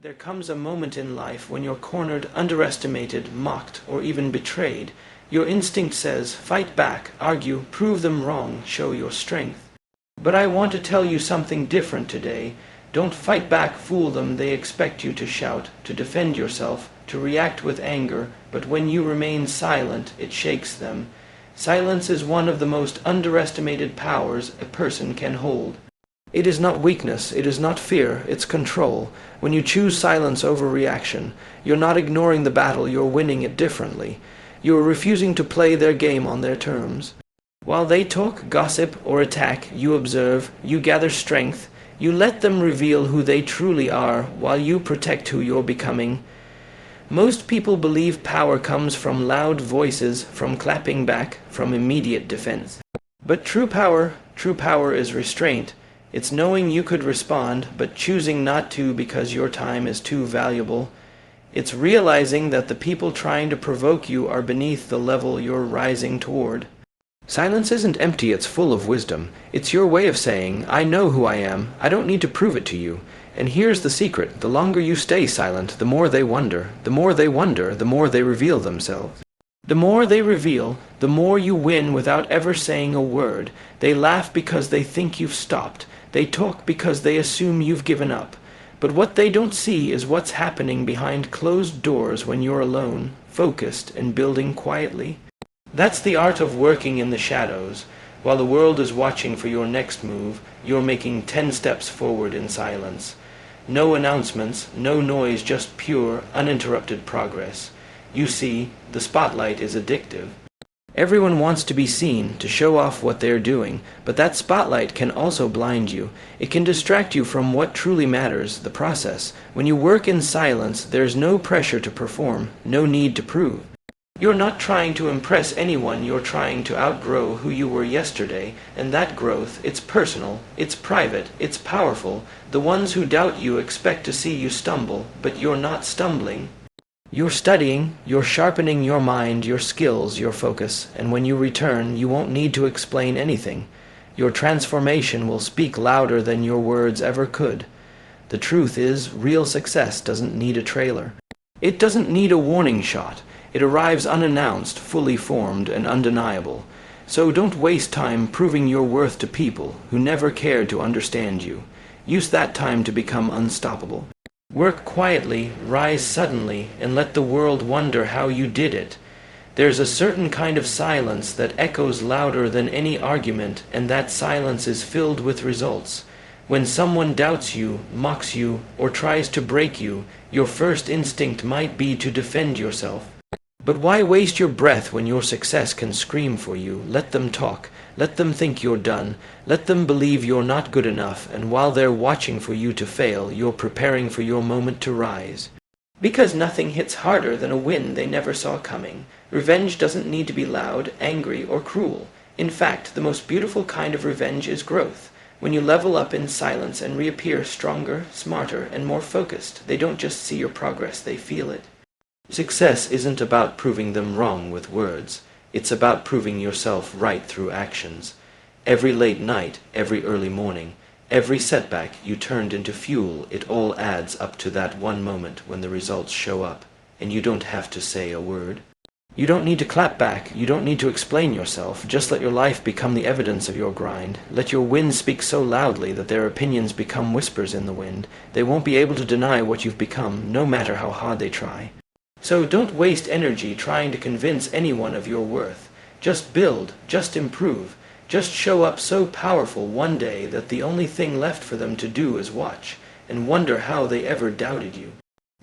There comes a moment in life when you're cornered, underestimated, mocked, or even betrayed. Your instinct says, fight back, argue, prove them wrong, show your strength. But I want to tell you something different today. Don't fight back, fool them. They expect you to shout, to defend yourself, to react with anger, but when you remain silent, it shakes them. Silence is one of the most underestimated powers a person can hold. It is not weakness, it is not fear, it's control. When you choose silence over reaction, you're not ignoring the battle, you're winning it differently. You are refusing to play their game on their terms. While they talk, gossip, or attack, you observe, you gather strength, you let them reveal who they truly are, while you protect who you're becoming. Most people believe power comes from loud voices, from clapping back, from immediate defense. But true power is restraint. It's knowing you could respond, but choosing not to because your time is too valuable. It's realizing that the people trying to provoke you are beneath the level you're rising toward. Silence isn't empty, it's full of wisdom. It's your way of saying, I know who I am, I don't need to prove it to you. And here's the secret, the longer you stay silent, the more they wonder. The more they wonder, the more they reveal themselves. The more they reveal, the more you win without ever saying a word. They laugh because they think you've stopped. They talk because they assume you've given up. But what they don't see is what's happening behind closed doors when you're alone, focused, and building quietly. That's the art of working in the shadows. While the world is watching for your next move, you're making 10 steps forward in silence. No announcements, no noise, just pure, uninterrupted progress. You see, the spotlight is addictive. Everyone wants to be seen, to show off what they're doing, but that spotlight can also blind you. It can distract you from what truly matters, the process. When you work in silence, there's no pressure to perform, no need to prove. You're not trying to impress anyone, you're trying to outgrow who you were yesterday, and that growth, it's personal, it's private, it's powerful. The ones who doubt you expect to see you stumble, but you're not stumbling. You're studying, you're sharpening your mind, your skills, your focus, and when you return, you won't need to explain anything. Your transformation will speak louder than your words ever could. The truth is, real success doesn't need a trailer. It doesn't need a warning shot. It arrives unannounced, fully formed, and undeniable. So don't waste time proving your worth to people who never cared to understand you. Use that time to become unstoppable. Work quietly, rise suddenly, and let the world wonder how you did it. There's a certain kind of silence that echoes louder than any argument, and that silence is filled with results. When someone doubts you, mocks you, or tries to break you, your first instinct might be to defend yourself. But why waste your breath when your success can scream for you? Let them talk. Let them think you're done. Let them believe you're not good enough, and while they're watching for you to fail, you're preparing for your moment to rise. Because nothing hits harder than a win they never saw coming. Revenge doesn't need to be loud, angry, or cruel. In fact, the most beautiful kind of revenge is growth. When you level up in silence and reappear stronger, smarter, and more focused, they don't just see your progress, they feel it. Success isn't about proving them wrong with words. It's about proving yourself right through actions. Every late night, every early morning, every setback you turned into fuel, it all adds up to that one moment when the results show up, and you don't have to say a word. You don't need to clap back, you don't need to explain yourself, just let your life become the evidence of your grind. Let your wins speak so loudly that their opinions become whispers in the wind. They won't be able to deny what you've become, no matter how hard they try. So don't waste energy trying to convince anyone of your worth. Just build, just improve, just show up so powerful one day that the only thing left for them to do is watch, and wonder how they ever doubted you.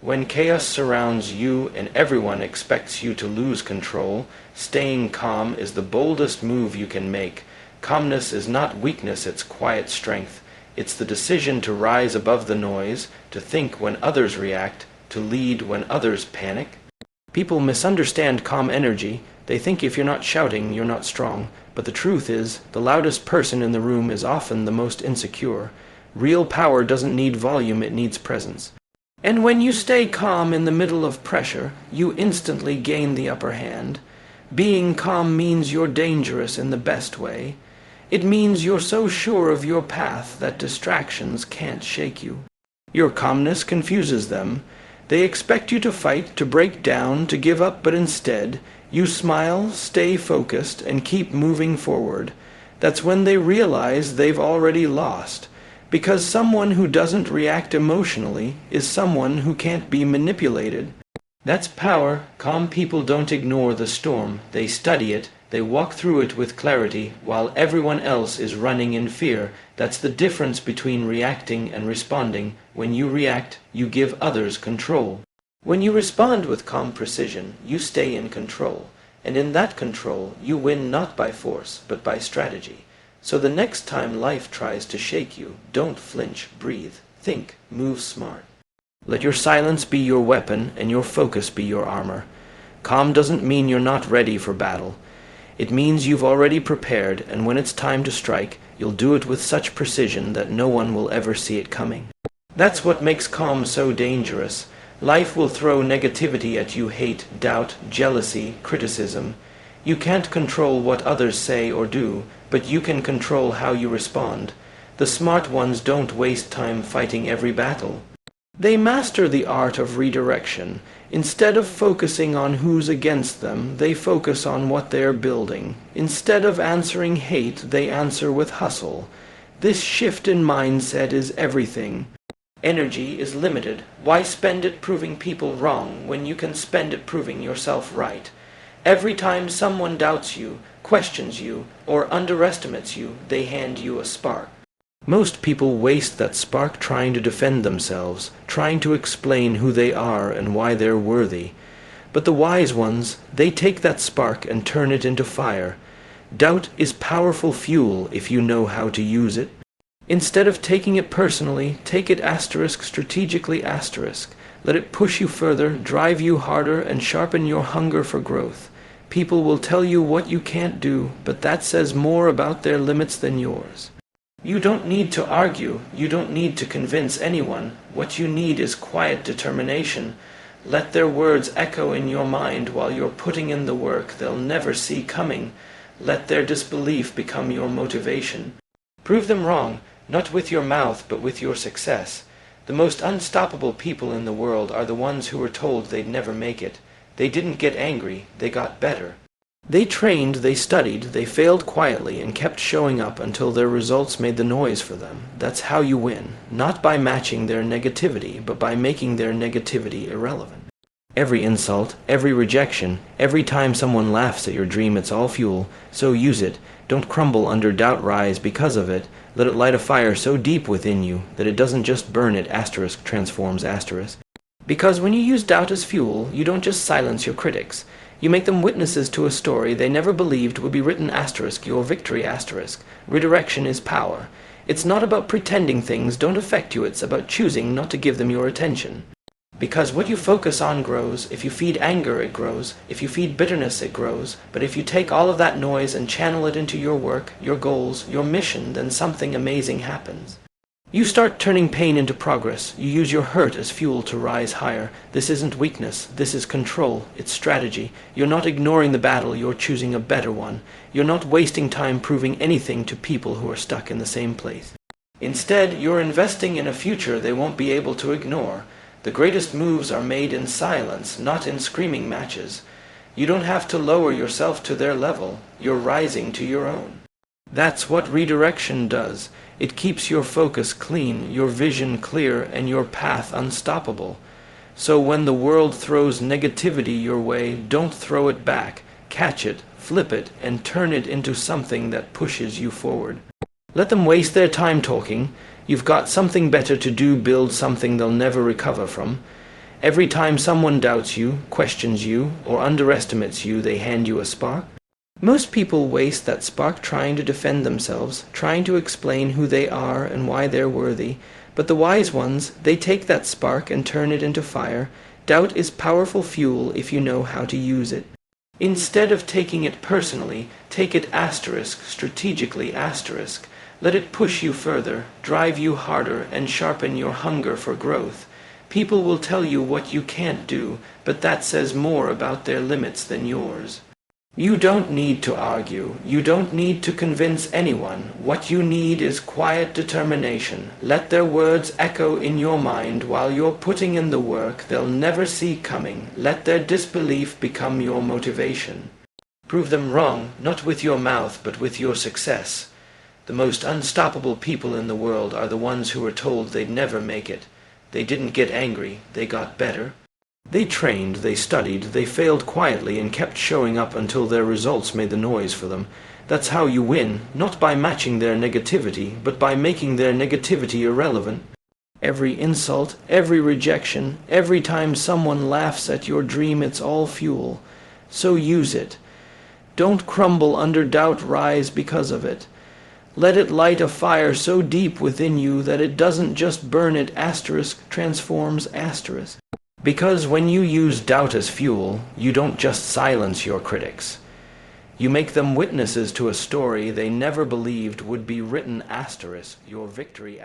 When chaos surrounds you and everyone expects you to lose control, staying calm is the boldest move you can make. Calmness is not weakness, it's quiet strength. It's the decision to rise above the noise, to think when others react, to lead when others panic. People misunderstand calm energy. They think if you're not shouting, you're not strong. But the truth is, the loudest person in the room is often the most insecure. Real power doesn't need volume, it needs presence. And when you stay calm in the middle of pressure, you instantly gain the upper hand. Being calm means you're dangerous in the best way. It means you're so sure of your path that distractions can't shake you. Your calmness confuses them. They expect you to fight, to break down, to give up, but instead, you smile, stay focused, and keep moving forward. That's when they realize they've already lost. Because someone who doesn't react emotionally is someone who can't be manipulated. That's power. Calm people don't ignore the storm. They study it. They walk through it with clarity, while everyone else is running in fear. That's the difference between reacting and responding. When you react, you give others control. When you respond with calm precision, you stay in control. And in that control, you win not by force, but by strategy. So the next time life tries to shake you, don't flinch, breathe, think, move smart. Let your silence be your weapon and your focus be your armor. Calm doesn't mean you're not ready for battle. It means you've already prepared, and when it's time to strike, you'll do it with such precision that no one will ever see it coming. That's what makes calm so dangerous. Life will throw negativity at you, hate, doubt, jealousy, criticism. You can't control what others say or do, but you can control how you respond. The smart ones don't waste time fighting every battle. They master the art of redirection. Instead of focusing on who's against them, they focus on what they're building. Instead of answering hate, they answer with hustle. This shift in mindset is everything. Energy is limited. Why spend it proving people wrong when you can spend it proving yourself right? Every time someone doubts you, questions you, or underestimates you, they hand you a spark. Most people waste that spark trying to defend themselves, trying to explain who they are and why they're worthy. But the wise ones, they take that spark and turn it into fire. Doubt is powerful fuel if you know how to use it. Instead of taking it personally, take it strategically. Let it push you further, drive you harder, and sharpen your hunger for growth. People will tell you what you can't do, but that says more about their limits than yours. You don't need to argue. You don't need to convince anyone. What you need is quiet determination. Let their words echo in your mind while you're putting in the work they'll never see coming. Let their disbelief become your motivation. Prove them wrong, not with your mouth, but with your success. The most unstoppable people in the world are the ones who were told they'd never make it. They didn't get angry, they got better. They trained, they studied, they failed quietly and kept showing up until their results made the noise for them. That's how you win, not by matching their negativity, but by making their negativity irrelevant. Every insult, every rejection, every time someone laughs at your dream, it's all fuel, so use it. Don't crumble under doubt, rise because of it. Let it light a fire so deep within you that it doesn't just burn it, transforms. Because when you use doubt as fuel, you don't just silence your critics. You make them witnesses to a story they never believed would be written, your victory. Redirection is power. It's not about pretending things don't affect you, it's about choosing not to give them your attention. Because what you focus on grows. If you feed anger, it grows. If you feed bitterness, it grows. But if you take all of that noise and channel it into your work, your goals, your mission, then something amazing happens. You start turning pain into progress. You use your hurt as fuel to rise higher. This isn't weakness. This is control. It's strategy. You're not ignoring the battle. You're choosing a better one. You're not wasting time proving anything to people who are stuck in the same place. Instead, you're investing in a future they won't be able to ignore. The greatest moves are made in silence, not in screaming matches. You don't have to lower yourself to their level. You're rising to your own. That's what redirection does. It keeps your focus clean, your vision clear, and your path unstoppable. So when the world throws negativity your way, don't throw it back. Catch it, flip it, and turn it into something that pushes you forward. Let them waste their time talking. You've got something better to do. Build something they'll never recover from. Every time someone doubts you, questions you, or underestimates you, they hand you a spark. Most people waste that spark trying to defend themselves, trying to explain who they are and why they're worthy. But the wise ones, they take that spark and turn it into fire. Doubt is powerful fuel if you know how to use it. Instead of taking it personally, take it strategically. Let it push you further, drive you harder, and sharpen your hunger for growth. People will tell you what you can't do, but that says more about their limits than yours. You don't need to argue. You don't need to convince anyone. What you need is quiet determination. Let their words echo in your mind while you're putting in the work they'll never see coming. Let their disbelief become your motivation. Prove them wrong, not with your mouth, but with your success. The most unstoppable people in the world are the ones who were told they'd never make it. They didn't get angry. They got better. They trained, they studied, they failed quietly and kept showing up until their results made the noise for them. That's how you win, not by matching their negativity, but by making their negativity irrelevant. Every insult, every rejection, every time someone laughs at your dream, it's all fuel. So use it. Don't crumble under doubt, rise because of it. Let it light a fire so deep within you that it doesn't just burn it, transforms. Because when you use doubt as fuel, you don't just silence your critics. You make them witnesses to a story they never believed would be written, your victory.